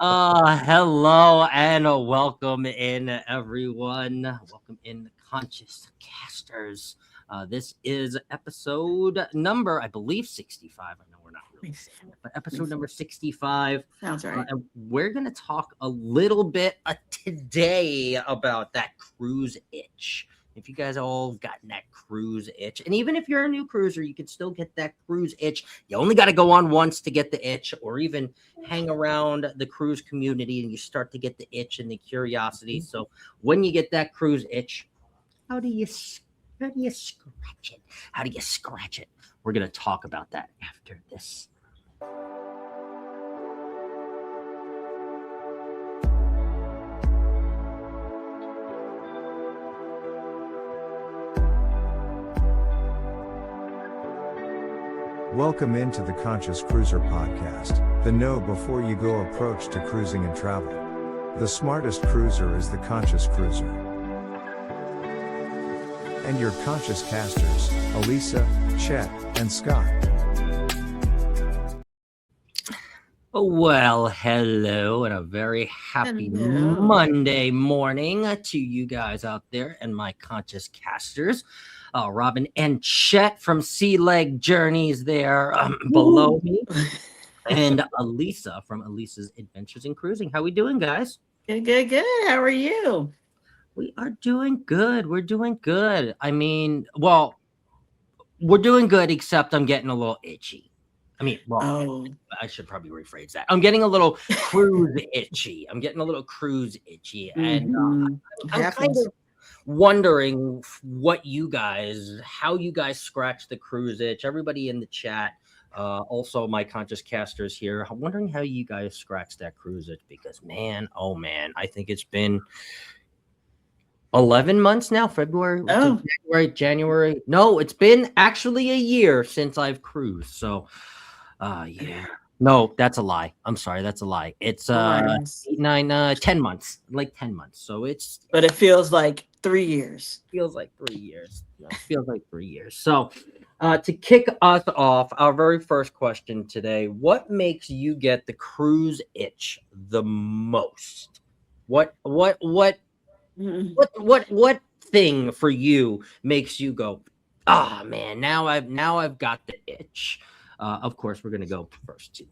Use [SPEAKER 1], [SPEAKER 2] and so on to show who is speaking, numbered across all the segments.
[SPEAKER 1] Hello and welcome in, everyone. Welcome in, conscious casters. This is episode number, I believe, 65. I know we're not really saying it, but episode number 65.
[SPEAKER 2] Sounds right.
[SPEAKER 1] And we're going to talk a little bit today about that cruise itch. If you guys all gotten that cruise itch, and even if you're a new cruiser, you can still get that cruise itch. You only got to go on once to get the itch, or even hang around the cruise community and you start to get the itch and the curiosity. So when you get that cruise itch, how do you scratch it? How do you scratch it? We're going to talk about that after this.
[SPEAKER 3] Welcome into the Conscious Cruiser Podcast, the know before you go approach to cruising and travel. The smartest cruiser is the Conscious Cruiser. And your conscious casters, Elisa, Chet, and Scott.
[SPEAKER 1] Well, hello, and a very happy Monday morning to you guys out there and my conscious casters. Robin and Chet from Sea Leg Journeys there below me, and Elisa from Elisa's Adventures in Cruising. How we doing, guys?
[SPEAKER 2] Good. How are you?
[SPEAKER 1] We are doing good. We're doing good. I mean, well, we're doing good, except I'm getting a little itchy. I mean, well, I should probably rephrase that. I'm getting a little cruise itchy. And I'm kind of wondering how you guys scratch the cruise itch. Everybody in the chat, also my conscious casters here, I'm wondering how you guys scratch that cruise itch, because man, I think it's been 11 months now. January. No, it's been actually a year since I've cruised. So yeah. No, that's a lie. I'm sorry, that's a lie. It's 10 months. Like 10 months. So
[SPEAKER 2] but it feels like 3 years.
[SPEAKER 1] Feels like 3 years. So to kick us off, our very first question today: what makes you get the cruise itch the most? What thing for you makes you go, "Ah, man, now I've got the itch"? Of course, we're gonna go first too.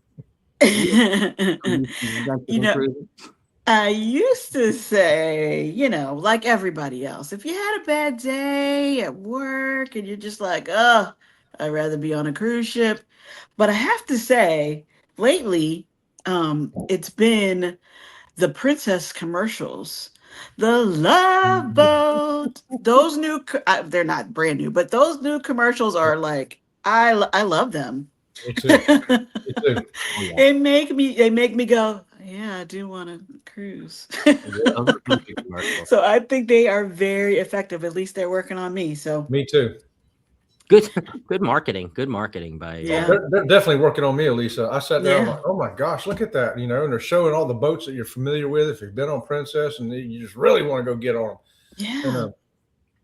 [SPEAKER 2] I used to say, like everybody else, if you had a bad day at work and you're just like, oh, I'd rather be on a cruise ship. But I have to say, lately, it's been the Princess commercials, the Love Boat. Those new, they're not brand new, but those new commercials are like, I love them.
[SPEAKER 4] Me too. Me too.
[SPEAKER 2] They make me go, yeah, I do want to cruise. So I think they are very effective. At least they're working on me. So
[SPEAKER 4] me too.
[SPEAKER 1] Good marketing by
[SPEAKER 4] they're definitely working on me, Elisa. I sat there, I'm like, oh my gosh, look at that, and they're showing all the boats that you're familiar with if you've been on Princess, and you just really want to go get on them.
[SPEAKER 2] Yeah.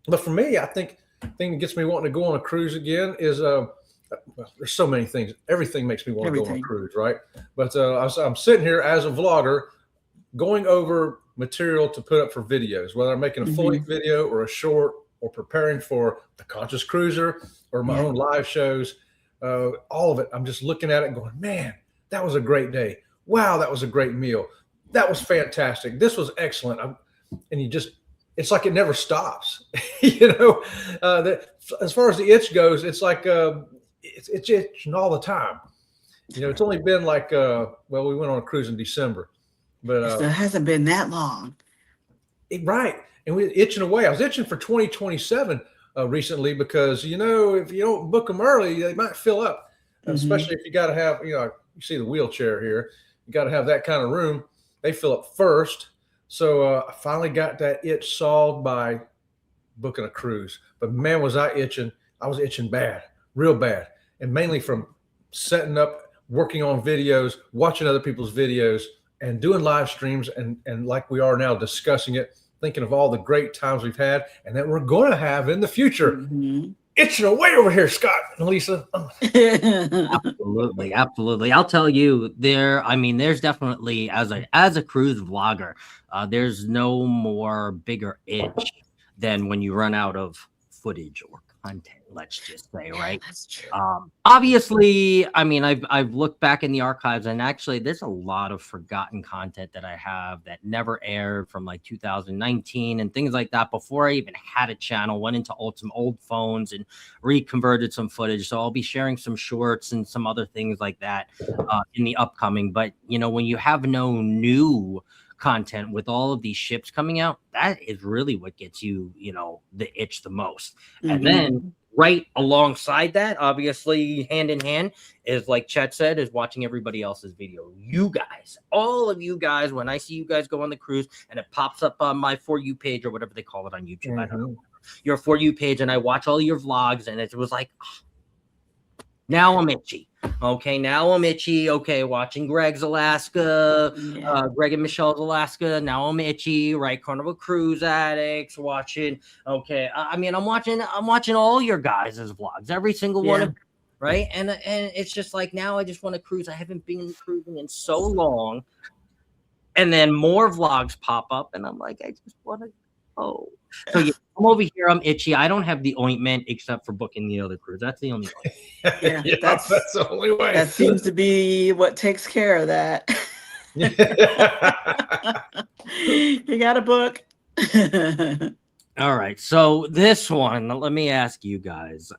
[SPEAKER 4] But for me, I think the thing that gets me wanting to go on a cruise again is there's so many things. Everything makes me want to go on a cruise, right? But I'm sitting here as a vlogger going over material to put up for videos, whether I'm making a full length video or a short, or preparing for the Conscious Cruiser or my own live shows. All of it, I'm just looking at it and going, man, that was a great day. Wow, that was a great meal. That was fantastic. This was excellent. It's like it never stops. As far as the itch goes, it's like it's itching all the time. It's only been like we went on a cruise in December, but
[SPEAKER 2] it hasn't been that long.
[SPEAKER 4] Right, and we're itching away. I was itching for 2027 recently because if you don't book them early, they might fill up, especially if you got to have you see the wheelchair here. You got to have that kind of room. They fill up first. So I finally got that itch solved by booking a cruise. But man, was I itching. I was itching bad, real bad. And mainly from setting up, working on videos, watching other people's videos, and doing live streams, and like we are now, discussing it, thinking of all the great times we've had and that we're going to have in the future. itching away over here, Scott and Lisa.
[SPEAKER 1] Absolutely. I'll tell you, there's definitely, as a cruise vlogger, there's no more bigger itch than when you run out of footage or content, let's just say, right?
[SPEAKER 2] That's true.
[SPEAKER 1] Obviously, I've looked back in the archives, and actually there's a lot of forgotten content that I have that never aired from like 2019 and things like that. Before I even had a channel, went into some old phones and reconverted some footage. So I'll be sharing some shorts and some other things like that in the upcoming. But when you have no new content with all of these ships coming out, that is really what gets you, the itch the most. And then right alongside that, obviously hand in hand, is like Chet said, is watching everybody else's video. You guys, all of you guys, when I see you guys go on the cruise and it pops up on my For You page or whatever they call it on YouTube, I don't know, your For You page, and I watch all your vlogs, and it was like, now I'm itchy. Okay, now I'm itchy. Okay, watching Greg's Alaska, Greg and Michelle's Alaska. Now I'm itchy, right? Carnival Cruise Addicts, watching. Okay, I'm watching all your guys' vlogs, every single one of them, right? And it's just like, now I just want to cruise. I haven't been cruising in so long, and then more vlogs pop up, and I'm like, I just want to go. So I'm over here. I'm itchy. I don't have the ointment except for booking the other cruise. That's the only way.
[SPEAKER 2] That's
[SPEAKER 4] the only way.
[SPEAKER 2] That seems to be what takes care of that. You got a book.
[SPEAKER 1] All right. So this one, let me ask you guys,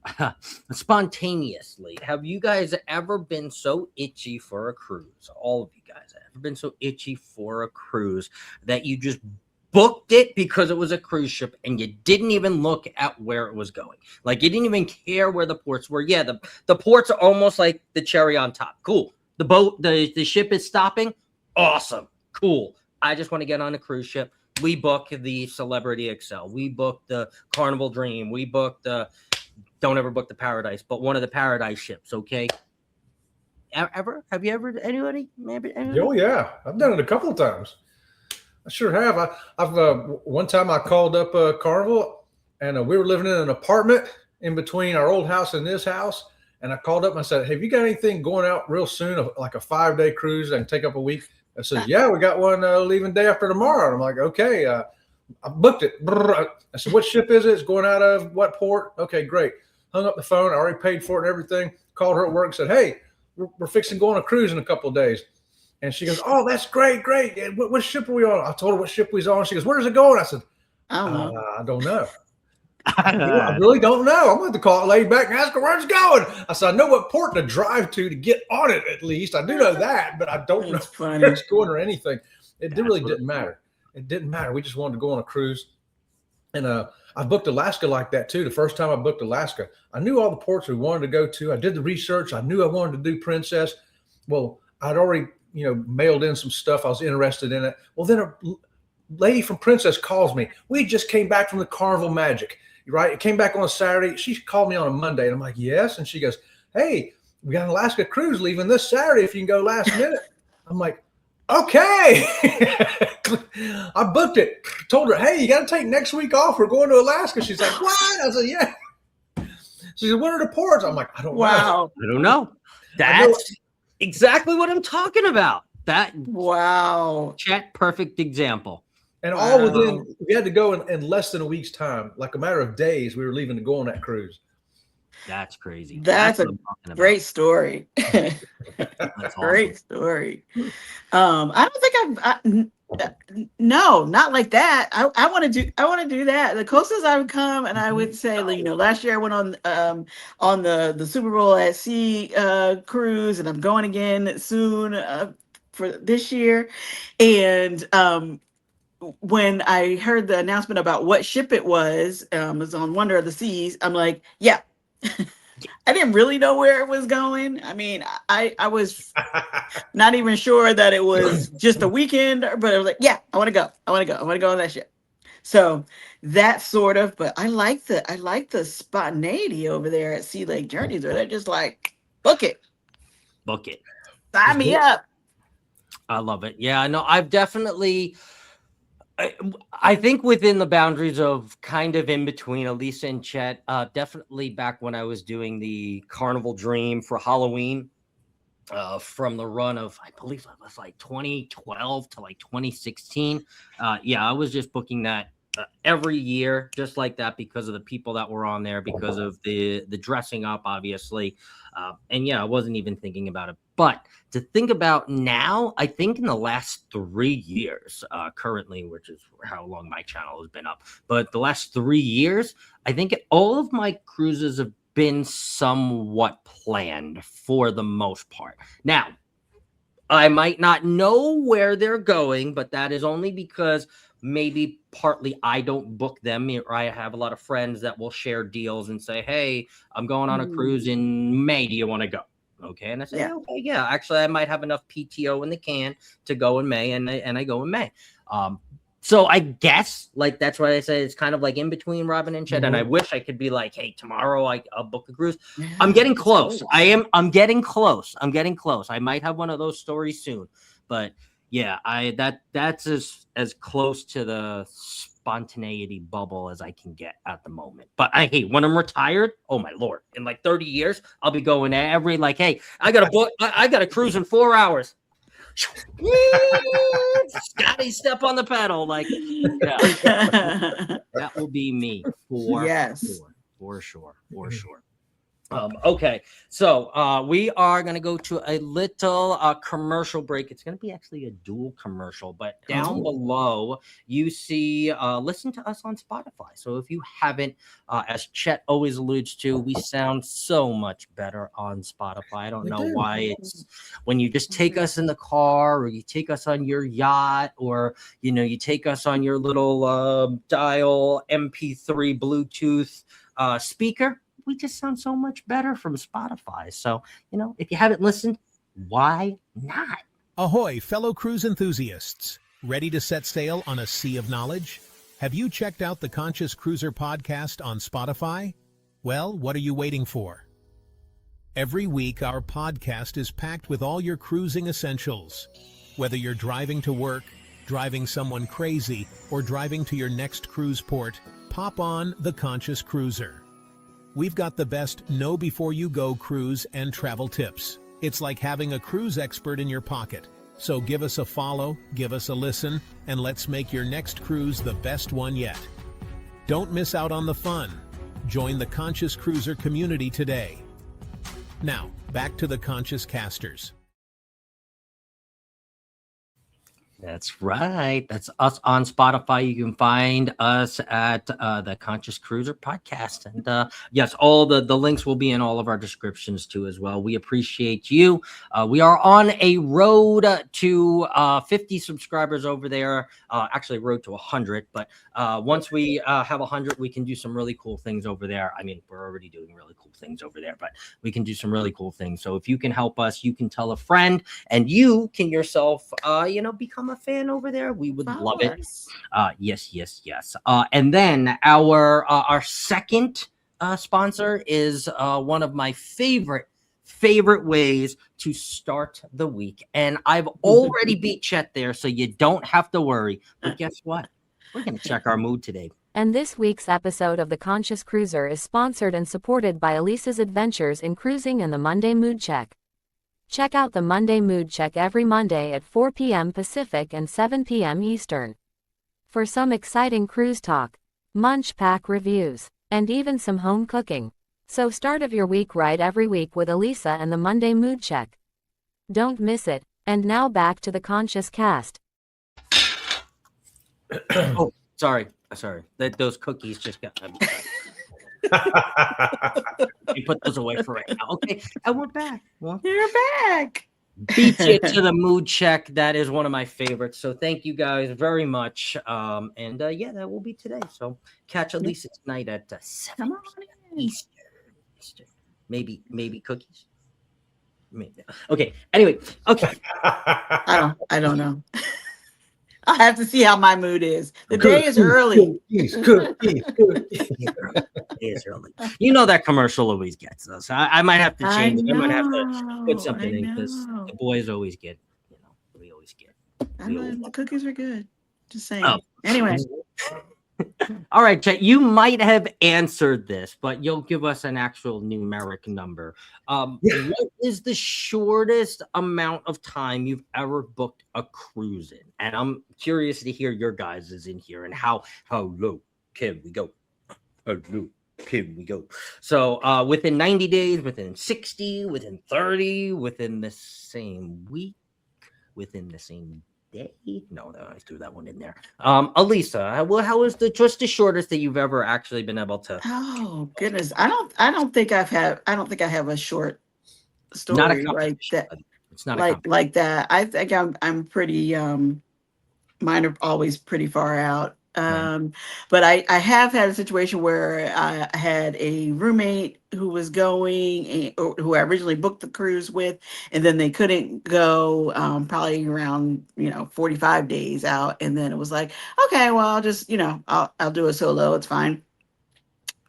[SPEAKER 1] spontaneously, have you guys ever been so itchy for a cruise? All of you guys have ever been so itchy for a cruise that you just booked it because it was a cruise ship and you didn't even look at where it was going? Like, you didn't even care where the ports were. Yeah, the ports are almost like the cherry on top. Cool. The boat, the ship is stopping. Awesome. Cool. I just want to get on a cruise ship. We book the Celebrity Excel. We book the Carnival Dream. We book don't ever book the Paradise, but one of the Paradise ships. Okay. Ever? Have you ever, anybody? Maybe.
[SPEAKER 4] Oh yeah. I've done it a couple of times. I sure have. I've one time I called up Carnival, and we were living in an apartment in between our old house and this house. And I called up and I said, "Have you got anything going out real soon, like a 5-day cruise and take up a week?" I said, "Yeah, we got one leaving day after tomorrow." And I'm like, "Okay." I booked it. I said, "What ship is it? It's going out of what port?" "Okay, great." Hung up the phone. I already paid for it and everything. Called her at work and said, "Hey, we're fixing to go on a cruise in a couple of days." And she goes, "Oh, that's great. What ship are we on?" I told her what ship we was on. She goes, "Where's it going?" I said, "I don't know. I really don't know. I'm going to call it laid back and ask her where it's going." I said, "I know what port to drive to get on it, at least. I do know that, but I don't know where it's going or anything." It really didn't matter. It didn't matter. We just wanted to go on a cruise. And I booked Alaska like that too. The first time I booked Alaska, I knew all the ports we wanted to go to. I did the research. I knew I wanted to do Princess. Well, I'd already mailed in some stuff. I was interested in it. Well, then a lady from Princess calls me. We just came back from the Carnival Magic, right? It came back on a Saturday. She called me on a Monday, and I'm like, "Yes." And she goes, "Hey, we got an Alaska cruise leaving this Saturday if you can go last minute." I'm like, "Okay." I booked it. Told her, "Hey, you got to take next week off. We're going to Alaska." She's like, "What?" I said, "Yeah." She said, "What are the ports?" I'm like, "I don't know."
[SPEAKER 1] I don't know. That's exactly what I'm talking about. Chat, perfect example.
[SPEAKER 4] And all within, we had to go in less than a week's time, like a matter of days. We were leaving to go on that cruise.
[SPEAKER 1] That's crazy.
[SPEAKER 2] That's a great story. Great story. I don't think no, not like that. I want to do that. The closest I would come, and I would say, last year I went on the Super Bowl at Sea cruise, and I'm going again soon for this year. And when I heard the announcement about what ship it was on Wonder of the Seas, I'm like, yeah. I didn't really know where it was going. I mean, I was not even sure that it was just a weekend, but I was like, yeah, I want to go. I want to go on that ship. So that sort of, but I like the spontaneity over there at Sea Lake Journeys, where they're just like, book it. Sign me up.
[SPEAKER 1] I love it. Yeah, I know. I've definitely, I think within the boundaries of kind of in between Elisa and Chet, definitely back when I was doing the Carnival Dream for Halloween, from the run of, I believe it was like 2012 to like 2016. Yeah, I was just booking that every year, just like that, because of the people that were on there, because of the dressing up, obviously. And yeah, I wasn't even thinking about it. But to think about now, I think in the last 3 years, currently, which is how long my channel has been up, but the last 3 years, I think all of my cruises have been somewhat planned for the most part. Now, I might not know where they're going, but that is only because maybe partly I don't book them, or I have a lot of friends that will share deals and say, hey, I'm going on a cruise in May. Do you want to go? Okay. And I say, okay, yeah, actually, I might have enough PTO in the can to go in May, and I go in May. So I guess like that's why I say it's kind of like in between Robin and Chet. And I wish I could be like, hey, tomorrow I'll book a cruise.
[SPEAKER 2] Yeah,
[SPEAKER 1] I'm getting close.
[SPEAKER 2] cool.
[SPEAKER 1] I'm getting close. I'm getting close. I might have one of those stories soon. But yeah, that's as close to the spontaneity bubble as I can get at the moment. But when I'm retired, oh my Lord, in like 30 years, I'll be going every like, hey, I got a book, I got a cruise in 4 hours. Scotty, step on the pedal. Like, yeah, that will be me for sure. Okay, so we are going to go to a little commercial break. It's going to be actually a dual commercial, but down below you see listen to us on Spotify. So if you haven't, as Chet always alludes to, we sound so much better on Spotify. I don't know why. It's when you just take us in the car, or you take us on your yacht, or you take us on your little dial MP3 Bluetooth speaker. We just sound so much better from Spotify. So, if you haven't listened, why not?
[SPEAKER 5] Ahoy, fellow cruise enthusiasts. Ready to set sail on a sea of knowledge? Have you checked out the Conscious Cruiser podcast on Spotify? Well, what are you waiting for? Every week, our podcast is packed with all your cruising essentials. Whether you're driving to work, driving someone crazy, or driving to your next cruise port, pop on the Conscious Cruiser. We've got the best know-before-you-go cruise and travel tips. It's like having a cruise expert in your pocket. So give us a follow, give us a listen, and let's make your next cruise the best one yet. Don't miss out on the fun. Join the Conscious Cruiser community today. Now, back to the Conscious Casters.
[SPEAKER 1] That's right. That's us on Spotify. You can find us at the Conscious Cruiser podcast. And yes, all the links will be in all of our descriptions too as well. We appreciate you. We are on a road to 50 subscribers over there. Actually, road to 100. But once we have 100, we can do some really cool things over there. I mean, we're already doing really cool things over there, but we can do some really cool things. So if you can help us, you can tell a friend, and you can yourself, become a fan over there. We would love it. Yes. And then our second sponsor is one of my favorite ways to start the week, and I've already beat Chet there, so you don't have to worry. But guess what? We're going to check our mood today.
[SPEAKER 6] And this week's episode of The Conscious Cruiser is sponsored and supported by Elisa's Adventures in Cruising and the Monday Mood Check. Check out the Monday Mood Check every Monday at 4 p.m. Pacific and 7 p.m. Eastern. For some exciting cruise talk, munch pack reviews, and even some home cooking. So start of your week right every week with Elisa and the Monday Mood Check. Don't miss it. And now back to the Conscious Cast.
[SPEAKER 1] Oh, sorry. Those cookies just got... You put those away for right now. Okay, and we're back. Well,
[SPEAKER 2] you're back.
[SPEAKER 1] Beats it to the mood check. That is one of my favorites. So thank you guys very much. And that will be today. So catch Elisa tonight at 7 Eastern. Maybe cookies. Maybe. Okay. Anyway. Okay.
[SPEAKER 2] I don't know. I have to see how my mood is. The day is early.
[SPEAKER 1] Cookies. It is early. That commercial always gets us. I might have to change it. I might have to put something in because the boys always get, we always get.
[SPEAKER 2] The cookies are good. Just saying.
[SPEAKER 1] Oh.
[SPEAKER 2] Anyway.
[SPEAKER 1] All right, Chet, you might have answered this, but you'll give us an actual numeric number. What is the shortest amount of time you've ever booked a cruise in? And I'm curious to hear your guys' is in here and how low can we go? How low can we go? So within 90 days, within 60, within 30, within the same week, within the same day. No, I threw that one in there. Elisa, how is just the shortest that you've ever actually been able to?
[SPEAKER 2] Oh goodness, I don't think I have a short
[SPEAKER 1] Not a
[SPEAKER 2] story like
[SPEAKER 1] competition.
[SPEAKER 2] that.
[SPEAKER 1] It's not a competition.
[SPEAKER 2] Like that. I think I'm pretty mine are always pretty far out. But I have had a situation where I had a roommate who was going, or who I originally booked the cruise with, and then they couldn't go, probably around 45 days out, and then it was like, okay, well, I'll just I'll do a solo, it's fine.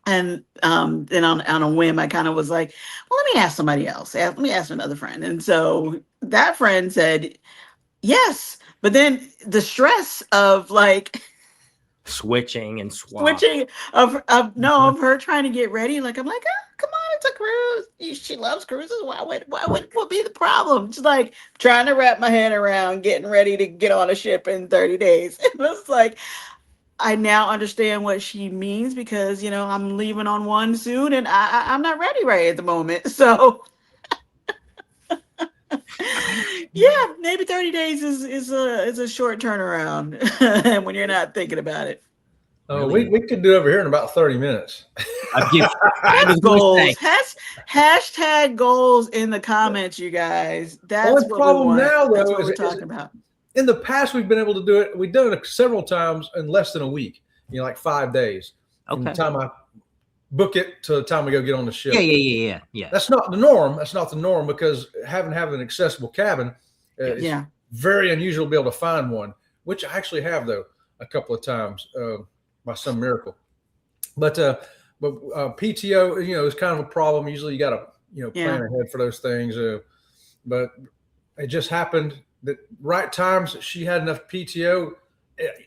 [SPEAKER 2] And then on a whim, I kind of was like, well, let me ask somebody else. Let me ask another friend. And so that friend said yes, but then the stress of like
[SPEAKER 1] Switching and
[SPEAKER 2] switching of her trying to get ready. Like, I'm like, oh, come on, it's a cruise. She loves cruises. What be the problem? She's like trying to wrap my head around getting ready to get on a ship in 30 days. It was like, I now understand what she means, because I'm leaving on one soon, and I'm not ready right at the moment. So yeah, maybe 30 days is a short turnaround when you're not thinking about it.
[SPEAKER 1] Really?
[SPEAKER 4] We could do over here in about 30 minutes.
[SPEAKER 2] That's goals. Hashtag goals in the comments, you guys. That's
[SPEAKER 4] Only
[SPEAKER 2] what
[SPEAKER 4] problem
[SPEAKER 2] we want.
[SPEAKER 4] now, though,
[SPEAKER 2] That's what
[SPEAKER 4] is
[SPEAKER 2] we're talking about.
[SPEAKER 4] In the past, we've been able to do it. We've done it several times in less than a week, like 5 days. From the time I book it to the time we go get on the ship.
[SPEAKER 1] Yeah.
[SPEAKER 4] That's not the norm. That's not the norm, because having an accessible cabin is very unusual to be able to find one, which I actually have, though, a couple of times by some miracle. But PTO, is kind of a problem. Usually you got to, plan ahead for those things. But it just happened that right times she had enough PTO.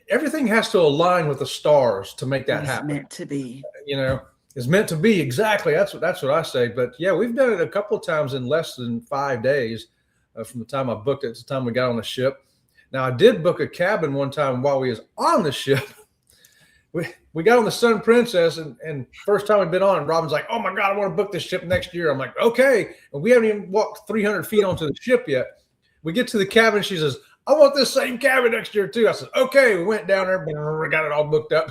[SPEAKER 4] Everything has to align with the stars to make that happen.
[SPEAKER 2] Meant to be.
[SPEAKER 4] It's meant to be. Exactly. That's what I say. But yeah, we've done it a couple of times in less than 5 days from the time I booked it to the time we got on the ship. Now, I did book a cabin one time while we was on the ship. We got on the Sun Princess, and first time we'd been on, and Robin's like, oh my God, I want to book this ship next year. I'm like, okay. And we haven't even walked 300 feet onto the ship yet. We get to the cabin. She says, I want this same cabin next year too. I said, okay. We went down there, got it all booked up.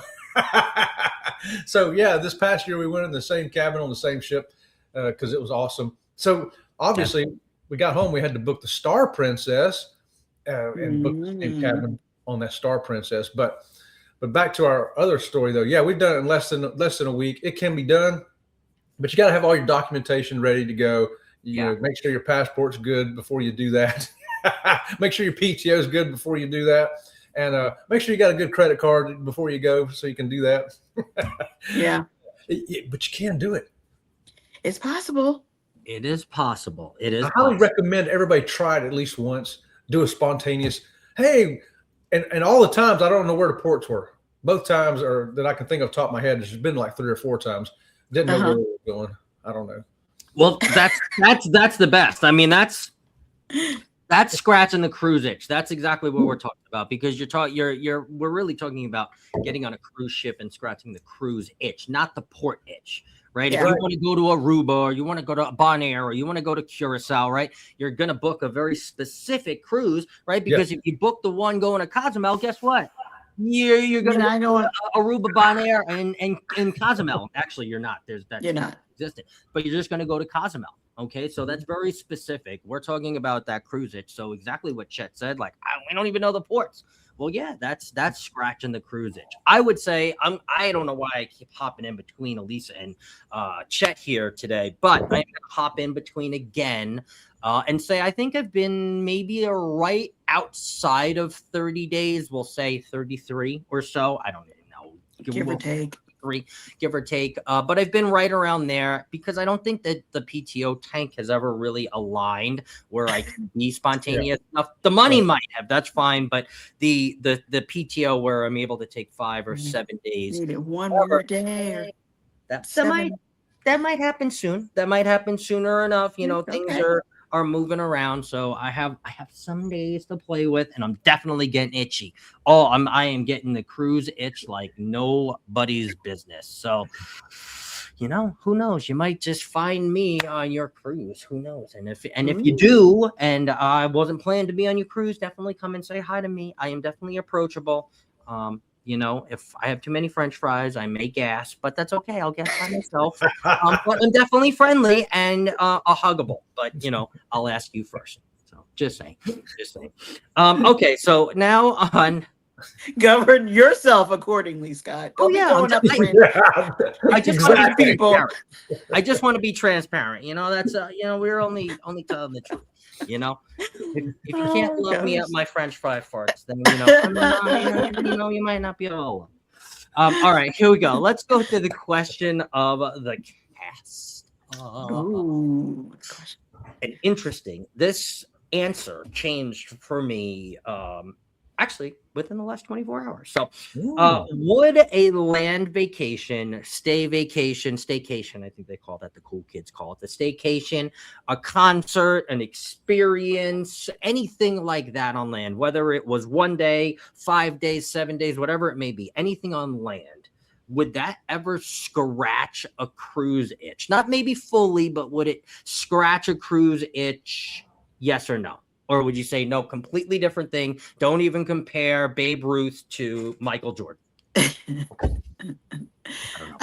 [SPEAKER 4] So yeah, this past year we went in the same cabin on the same ship because it was awesome. So obviously we got home, we had to book the Star Princess and book the same cabin on that Star Princess. But back to our other story, though. Yeah, we've done it in less than a week. It can be done, but you got to have all your documentation ready to go. Make sure your passport's good before you do that. Make sure your PTO is good before you do that, and make sure you got a good credit card before you go, so you can do that.
[SPEAKER 2] Yeah,
[SPEAKER 4] but you can do it.
[SPEAKER 2] It's possible.
[SPEAKER 1] It is possible. It is.
[SPEAKER 4] I highly recommend everybody try it at least once. Do a spontaneous. Hey. And all the times, I don't know where the ports were. Both times that I can think of top of my head, there's been like 3 or 4 times. Didn't know where we were going. I don't know.
[SPEAKER 1] Well, that's the best. I mean, that's scratching the cruise itch. That's exactly what we're talking about, because we're really talking about getting on a cruise ship and scratching the cruise itch, not the port itch. Right. If you want to go to Aruba, or you want to go to Bonaire, or you want to go to Curacao, right, you're going to book a very specific cruise, right? Because if you book the one going to Cozumel, guess what? You're going to go to Aruba, Bonaire, and Cozumel. Actually, you're not. You're not existent, but you're just going to go to Cozumel. Okay, so that's very specific. We're talking about that cruise itch. So exactly what Chet said, like, we don't even know the ports. Well, yeah, that's scratching the cruise itch. I would say I don't know why I keep hopping in between Elisa and Chet here today, but I'm going to hop in between again and say I think I've been maybe right outside of 30 days. We'll say 33 or so. I don't even know.
[SPEAKER 2] Give or take.
[SPEAKER 1] 3, give or take. But I've been right around there because I don't think that the PTO tank has ever really aligned where I can be spontaneous enough. The money might have, that's fine, but the PTO where I'm able to take 5 or 7 days.
[SPEAKER 2] Needed one more day or
[SPEAKER 1] That might happen soon. That might happen sooner enough. You know, things
[SPEAKER 2] Okay.
[SPEAKER 1] are moving around. So I have some days to play with, and I'm definitely getting itchy. I am getting the cruise itch like nobody's business. So, you know, who knows? You might just find me on your cruise. Who knows? And if you do, and I wasn't planning to be on your cruise, definitely come and say hi to me. I am definitely approachable. You know, if I have too many French fries, I may gas, but that's okay. I'll gas by myself. But I'm definitely friendly and huggable. But you know, I'll ask you first. So just saying. Okay, so now on.
[SPEAKER 2] Govern yourself accordingly, Scott. Don't be going up
[SPEAKER 1] I just want to be transparent. I just want to be transparent. You know, that's you know, we're only telling the truth. You know, if you can't love me at my French fry farts, then you know, you might not be alone. All right, here we go. Let's go to the question of the cast.
[SPEAKER 2] Ooh.
[SPEAKER 1] And interesting. This answer changed for me. Actually, within the last 24 hours. So, would a land vacation, staycation, I think they call that, the cool kids call it the staycation, a concert, an experience, anything like that on land, whether it was 1 day, 5 days, 7 days, whatever it may be, anything on land, would that ever scratch a cruise itch? Not maybe fully, but would it scratch a cruise itch? Yes or no? Or would you say, no, completely different thing? Don't even compare Babe Ruth to Michael Jordan.
[SPEAKER 2] I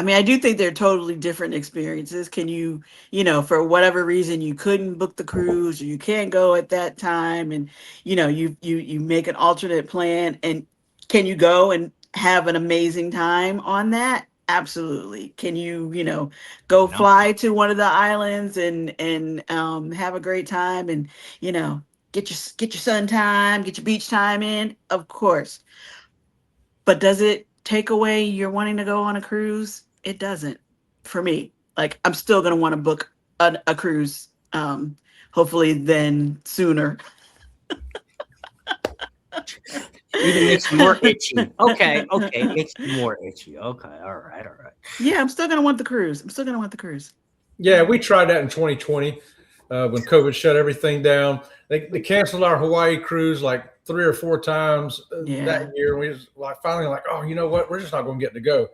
[SPEAKER 2] mean, I do think they're totally different experiences. Can you, you know, for whatever reason, you couldn't book the cruise or you can't go at that time, and, you know, you make an alternate plan, and can you go and have an amazing time on that? Absolutely. Can you, you know, go fly to one of the islands and have a great time and, you know, get your sun time, get your beach time in? Of course. But does it take away your wanting to go on a cruise? It doesn't, for me. Like, I'm still going to want to book a cruise, hopefully then sooner.
[SPEAKER 1] Even makes you more itchy. Okay, it makes you more itchy. Okay, all right.
[SPEAKER 2] Yeah, I'm still going to want the cruise.
[SPEAKER 4] Yeah, we tried that in 2020 when COVID shut everything down. They canceled our Hawaii cruise like 3 or 4 times that year. And we was like finally like, oh, you know what? We're just not going to get to go.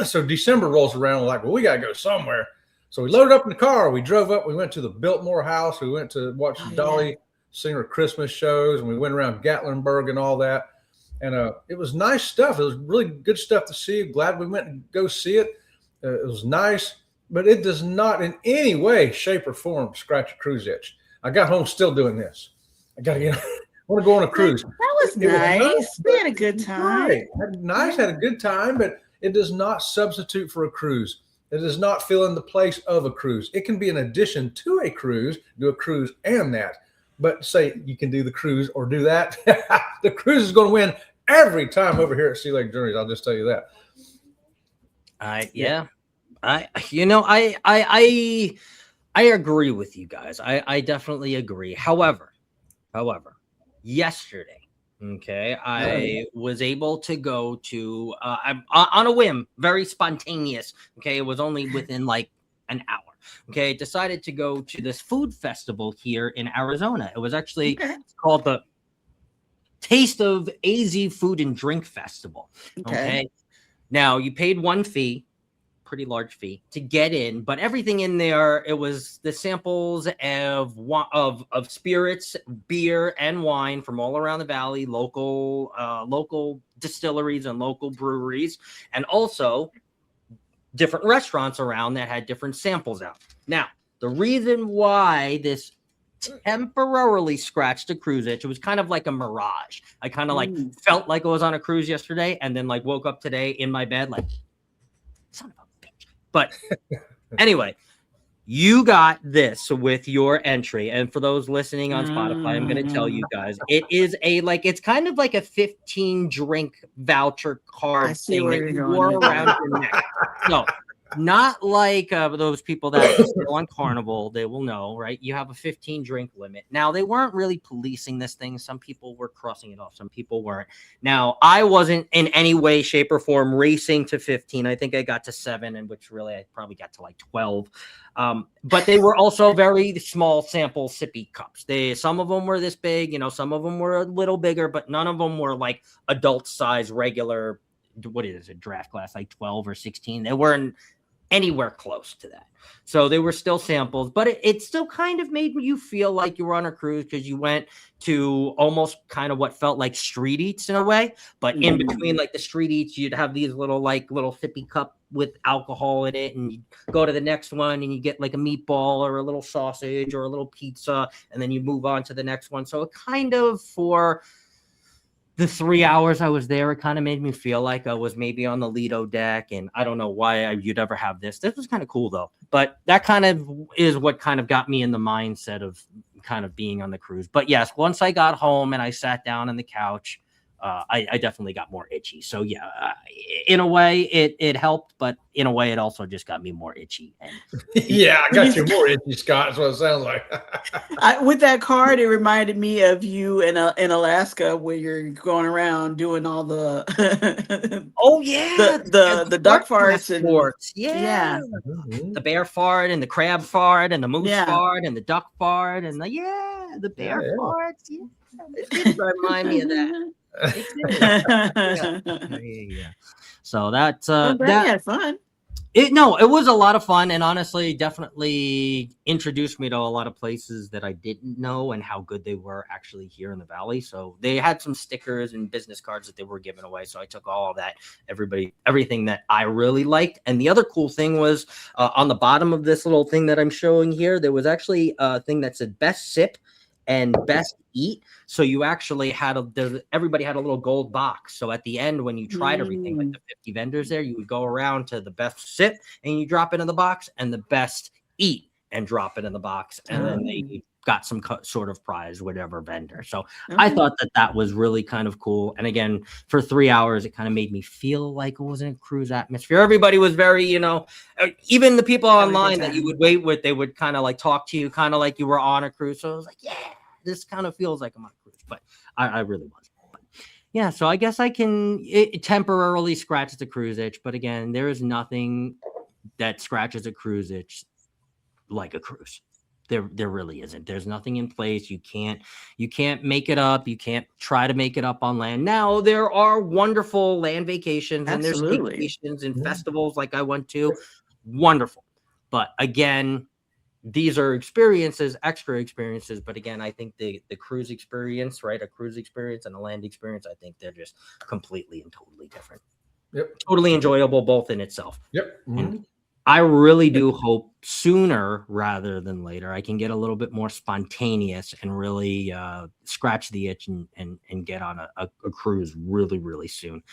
[SPEAKER 4] So December rolls around. We're like, well, we got to go somewhere. So we loaded up in the car. We drove up. We went to the Biltmore House. We went to watch Dolly sing her Christmas shows, and we went around Gatlinburg and all that. And it was nice stuff. It was really good stuff to see. Glad we went and go see it. It was nice, but it does not in any way, shape, or form scratch a cruise itch. I got home still doing this. I got to get. I want to go on a cruise.
[SPEAKER 2] That was nice. We had a good time.
[SPEAKER 4] Right. Had a good time, but it does not substitute for a cruise. It does not fill in the place of a cruise. It can be an addition to a cruise, do a cruise and that. But say you can do the cruise or do that, the cruise is going to win every time over here at Sea Lake Journeys. I'll just tell you that.
[SPEAKER 1] I agree with you guys. I definitely agree. However, yesterday, okay, I was able to go to on a whim, very spontaneous. Okay, it was only within like an hour. Okay, decided to go to this food festival here in Arizona. It was actually called the Taste of AZ Food and Drink Festival. Okay. Now you paid one fee, pretty large fee, to get in, but everything in there, it was the samples of spirits, beer, and wine from all around the valley, local distilleries and local breweries, and also different restaurants around that had different samples out. Now, the reason why this temporarily scratched a cruise itch, it was kind of like a mirage. I kind of like felt like I was on a cruise yesterday, and then like woke up today in my bed like, son of a bitch. But anyway, You got this with your entry. And for those listening on Spotify, I'm going to tell you guys, it is it's kind of like a 15 drink voucher
[SPEAKER 2] I
[SPEAKER 1] card
[SPEAKER 2] see
[SPEAKER 1] thing
[SPEAKER 2] where
[SPEAKER 1] that
[SPEAKER 2] you're
[SPEAKER 1] you
[SPEAKER 2] going
[SPEAKER 1] wore
[SPEAKER 2] with
[SPEAKER 1] around
[SPEAKER 2] that.
[SPEAKER 1] your neck. No, not like those people that still on Carnival. They will know, right? You have a 15 drink limit. Now, they weren't really policing this thing. Some people were crossing it off. Some people weren't. Now, I wasn't in any way, shape, or form racing to 15. I think I got to 7, and which really I probably got to like 12. But they were also very small sample sippy cups. Some of them were this big, some of them were a little bigger, but none of them were like adult size regular. What is it, draft class, like 12 or 16? They weren't anywhere close to that. So they were still samples, but it still kind of made you feel like you were on a cruise because you went to almost kind of what felt like street eats in a way. But in between like the street eats, you'd have these little sippy cup with alcohol in it, and you go to the next one and you get like a meatball or a little sausage or a little pizza, and then you move on to the next one. So it kind of, for the 3 hours I was there, it kind of made me feel like I was maybe on the Lido deck, and I don't know why you'd ever have this. This was kind of cool though, but that kind of is what kind of got me in the mindset of kind of being on the cruise. But yes, once I got home and I sat down on the couch, I definitely got more itchy. So yeah, in a way it helped, but in a way it also just got me more itchy. And
[SPEAKER 4] yeah, I got you more itchy, Scott. That's what it sounds like.
[SPEAKER 2] With that card, it reminded me of you in Alaska, where you're going around doing all the
[SPEAKER 1] oh yeah,
[SPEAKER 2] the duck farts and
[SPEAKER 1] yeah.
[SPEAKER 2] yeah.
[SPEAKER 1] The bear fart and the crab fart and the moose
[SPEAKER 2] Yeah.
[SPEAKER 1] fart and the duck fart and the bear farts. Yeah, it did remind me of that. Yeah. So that's
[SPEAKER 2] I'm glad you had fun.
[SPEAKER 1] it was a lot of fun, and honestly definitely introduced me to a lot of places that I didn't know and how good they were actually here in the valley. So they had some stickers and business cards that they were giving away, so I took all of that, everything that I really liked. And the other cool thing was on the bottom of this little thing that I'm showing here, there was actually a thing that said best sip and best eat. So you actually had everybody had a little gold box. So at the end, when you tried everything, like the 50 vendors there, you would go around to the best sip and you drop it in the box, and the best eat and drop it in the box. And then they got some sort of prize, whatever vendor. So I thought that was really kind of cool. And again, for 3 hours, it kind of made me feel like it was in a cruise atmosphere. Everybody was very, even the people online that you would wait with, they would kind of like talk to you, kind of like you were on a cruise. So I was like, yeah, this kind of feels like I'm on a cruise, but I really wasn't. But yeah, so I guess it temporarily scratches the cruise itch. But again, there is nothing that scratches a cruise itch like a cruise. There really isn't. There's nothing in place. You can't make it up. You can't try to make it up on land. Now there are wonderful land vacations and there's vacations and festivals like I went to. Wonderful. But again, these are extra experiences. But again, I think the cruise experience, right? A cruise experience and a land experience, I think they're just completely and totally different.
[SPEAKER 4] Yep.
[SPEAKER 1] Totally enjoyable both in itself.
[SPEAKER 4] Yep.
[SPEAKER 1] And I really do hope sooner rather than later I can get a little bit more spontaneous and really scratch the itch and get on a cruise really, really soon.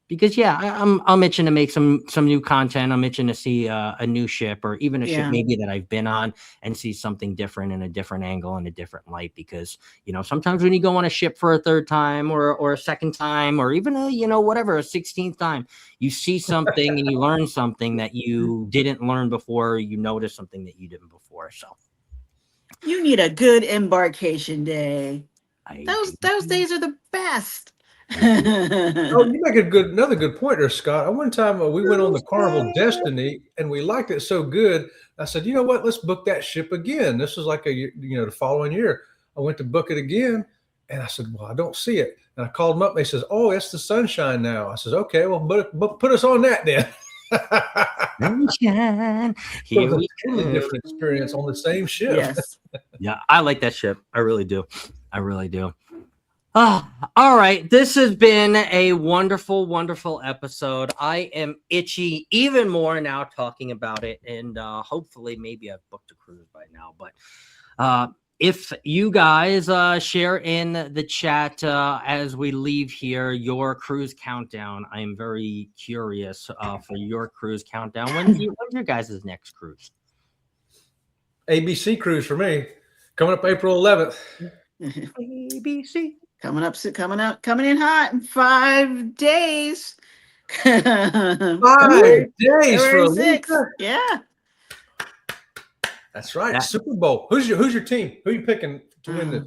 [SPEAKER 1] Because I'm itching to make some new content. I'm itching to see a new ship, or even a ship maybe that I've been on, and see something different in a different angle and a different light. Because sometimes when you go on a ship for a third time or a second time, or even a 16th time, you see something and you learn something that you didn't learn before. You notice something that you didn't before. So
[SPEAKER 2] you need a good embarkation day. Those days are the best.
[SPEAKER 4] Oh, you make another good point there, Scott. One time we went on the Carnival Destiny and we liked it so good. I said, you know what? Let's book that ship again. This was like the following year. I went to book it again, and I said, well, I don't see it. And I called them up. And they says, oh, it's the Sunshine now. I says, okay, well, but put us on that then.
[SPEAKER 1] Sunshine.
[SPEAKER 4] It was a totally different experience on the same ship.
[SPEAKER 2] Yes.
[SPEAKER 1] Yeah, I like that ship. I really do. All right. This has been a wonderful, wonderful episode. I am itchy even more now talking about it. And hopefully maybe I've booked a cruise by now. But if you guys share in the chat as we leave here your cruise countdown, I am very curious for your cruise countdown. When's your guys' next cruise?
[SPEAKER 4] ABC cruise for me. Coming up April 11th.
[SPEAKER 1] ABC.
[SPEAKER 2] Coming in hot in 5 days.
[SPEAKER 4] 5
[SPEAKER 2] February
[SPEAKER 4] days for
[SPEAKER 2] 6th.
[SPEAKER 4] Alicia.
[SPEAKER 2] Yeah.
[SPEAKER 4] That's right.
[SPEAKER 1] That-
[SPEAKER 4] Super Bowl. Who's your team? Who are you picking to win this?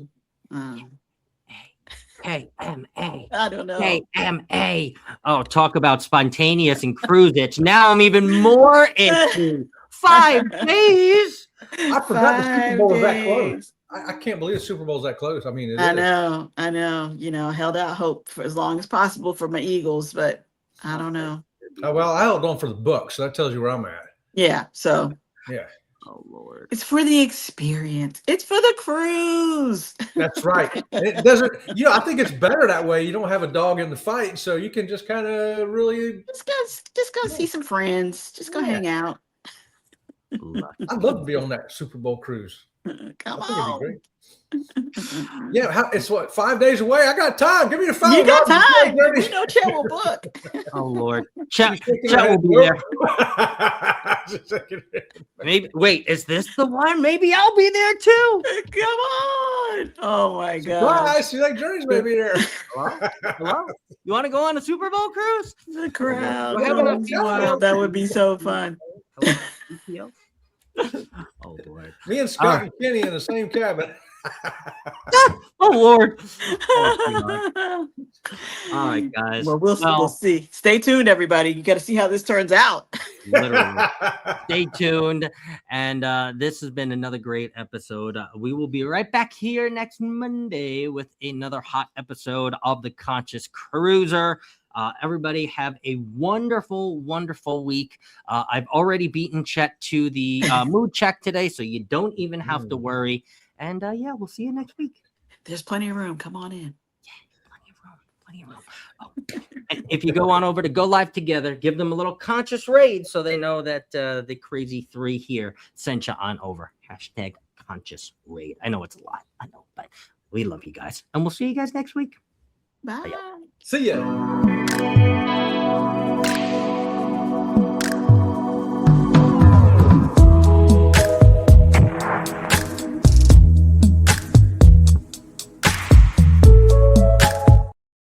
[SPEAKER 1] KMA.
[SPEAKER 2] I don't know.
[SPEAKER 1] KMA. Oh, talk about spontaneous and cruise itch. Now I'm even more itchy. 5 days.
[SPEAKER 4] I forgot the Super
[SPEAKER 2] 5
[SPEAKER 4] Bowl was that close.
[SPEAKER 2] days.
[SPEAKER 4] I can't believe the Super Bowl's that close. I mean,
[SPEAKER 2] I know. I held out hope for as long as possible for my Eagles, but I don't know.
[SPEAKER 4] Well, I held on for the Bucks, so that tells you where I'm at.
[SPEAKER 2] Yeah. So
[SPEAKER 4] Yeah.
[SPEAKER 1] Oh, Lord.
[SPEAKER 2] it's for the experience. It's for the cruise.
[SPEAKER 4] That's right. It doesn't, I think it's better that way. You don't have a dog in the fight, so you can just kind of really.
[SPEAKER 2] Just go see some friends. Just go hang out.
[SPEAKER 4] I'd love to be on that Super Bowl cruise.
[SPEAKER 2] Come
[SPEAKER 4] I think it'd be
[SPEAKER 2] on.
[SPEAKER 4] great. Yeah, it's 5 days away. I got time. Give me the phone.
[SPEAKER 2] You got
[SPEAKER 4] I'll
[SPEAKER 2] time.
[SPEAKER 4] be ready.
[SPEAKER 2] We know Chet will book.
[SPEAKER 1] Oh, Lord. Chet
[SPEAKER 4] She's shaking her
[SPEAKER 1] will be
[SPEAKER 4] head.
[SPEAKER 1] there.
[SPEAKER 4] She's shaking her head.
[SPEAKER 1] Maybe. Wait, is this the one? Maybe I'll be there too.
[SPEAKER 2] Come on. Oh my God.
[SPEAKER 4] Surprise! You like Journey's may be there.
[SPEAKER 1] Hello? You want to go on a Super Bowl cruise?
[SPEAKER 2] The crowd.
[SPEAKER 1] We're having a
[SPEAKER 2] Wow, that would be so fun.
[SPEAKER 1] Hello? EPL? Oh, Lord.
[SPEAKER 4] Me and Scott and Kenny in the same cabin.
[SPEAKER 1] Oh, Lord. Oh, God. All right, guys.
[SPEAKER 2] Well, we'll see. Stay tuned, everybody. You got to see how this turns out.
[SPEAKER 1] Literally. Stay tuned. And this has been another great episode. We will be right back here next Monday with another hot episode of the Conscious Cruiser. Everybody have a wonderful, wonderful week. I've already beaten Chet to the mood check today, so you don't even have to worry. And yeah, we'll see you next week.
[SPEAKER 2] There's plenty of room. Come on in.
[SPEAKER 1] Plenty of room. Oh. And if you go on over to Go Live Together, give them a little conscious raid so they know that the crazy three here sent you on over. Hashtag conscious raid. I know it's a lot. I know, but we love you guys. And we'll see you guys next week.
[SPEAKER 2] Bye.
[SPEAKER 4] See ya.